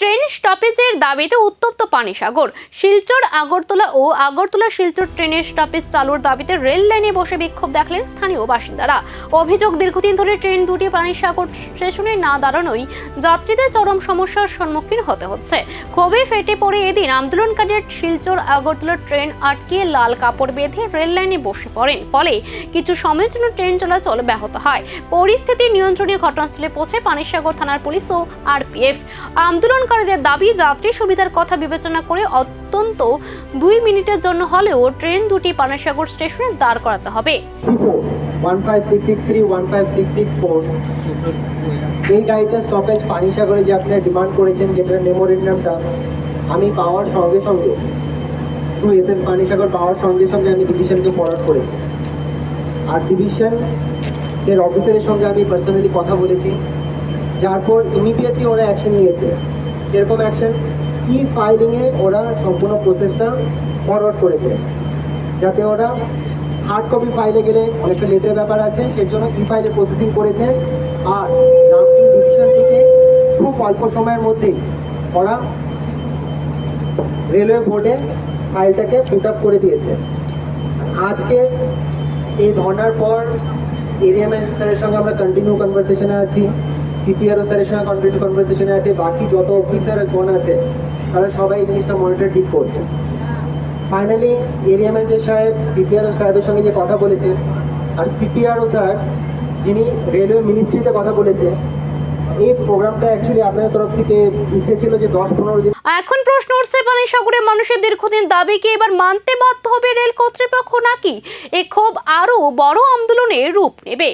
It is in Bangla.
ট্রেন স্টপেজের দাবিতে উত্তপ্ত পানিসাগর। শিলচর আগরতলা ও আগরতলা শিলচর ট্রেনের স্টপেজ চালুর দাবিতে রেল লাইনে বসে বিক্ষোভ দেখালেন স্থানীয় বাসিন্দারা। অভিযোগ, দীর্ঘদিন ধরে ট্রেন দুটি পানিসাগর স্টেশনে না দাঁড়ানোই যাত্রীদের চরম সমস্যার সম্মুখীন হতে হচ্ছে। ক্ষোভে ফেটে পড়ে এদিন আন্দোলনকারীরা শিলচর আগরতলা ট্রেন আটকে লাল কাপড় বেঁধে রেল লাইনে বসে পড়েন। ফলে কিছু সময়ের জন্য ট্রেন চলাচল ব্যাহত হয়। পরিস্থিতি নিয়ন্ত্রণে ঘটনাস্থলে পৌঁছায় পানিসাগর থানার পুলিশ ও আরপিএফ। আন্দোলনকারীদের দাবি, যাত্রী সুবিধার কথা বিবেচনা করে অন্তত 2 মিনিটের জন্য হলেও ট্রেন দুটি পানিসাগর স্টেশনে দাঁড় করাতে হবে। 15663 15664 এই গাড়িটা স্টপেজ পানিসাগরে যে আপনারা ডিমান্ড করেছেন, যেটার মেমোরেন্ডামটা আমি পাওয়ার সঙ্গে সঙ্গে থ্রু এসএস পানিসাগর পাওয়ার সঙ্গে সঙ্গে আমি ডিভিশনকে ফরওয়ার্ড করেছি। আর ডিভিশন এর অফিসারের সঙ্গে আমি পার্সোনালি কথা বলেছি, যার পর ইমিডিয়েটলি ওরা অ্যাকশন নিয়েছে। এরকম অ্যাকশন ফাইলিংয়ে ওরা সম্পূর্ণ প্রসেসটা ফরওয়ার্ড করেছে, যাতে ওরা হার্ড কপি ফাইলে গেলে অনেকটা লেটের ব্যাপার আছে, সেই জন্য ফাইলে প্রসেসিং করেছে। আর ডাম্পিং ডিভিশন থেকে খুব অল্প সময়ের মধ্যেই ওরা রেলওয়ে বোর্ডে ফাইলটাকে পুট আপ করে দিয়েছে। আজকে এই ধর্নার পর এরিয়া ম্যানেজার স্যারের সঙ্গে আমরা কন্টিনিউ কনভারসেশনে আছি, সিপিআরও স্যারের সঙ্গে কন্টিনিউ কনভারসেশনে আছে, বাকি যত অফিসারগণ আছে তারা সবাই এই জিনিসটা মনিটর ঠিক করছে। ফাইনালি এরিয়া ম্যানেজার সাহেব সিপিআরও সাহেবের সঙ্গে যে কথা বলেছে, আর সিপিআরও স্যার যিনি রেলওয়ে মিনিস্ট্রিতে কথা বলেছে, এই প্রোগ্রামটা অ্যাকচুয়ালি আপনাদের তরফ থেকে ইচ্ছে ছিল যে 10-15 দিন। এখন প্রশ্ন উঠছে, পানিসাগরে মানুষের দীর্ঘদিন দাবি কি এবার মানতে বাধ্য হবে রেল কর্তৃপক্ষ, নাকি এ ক্ষোভ আরো বড় আন্দোলনের রূপ নেবে?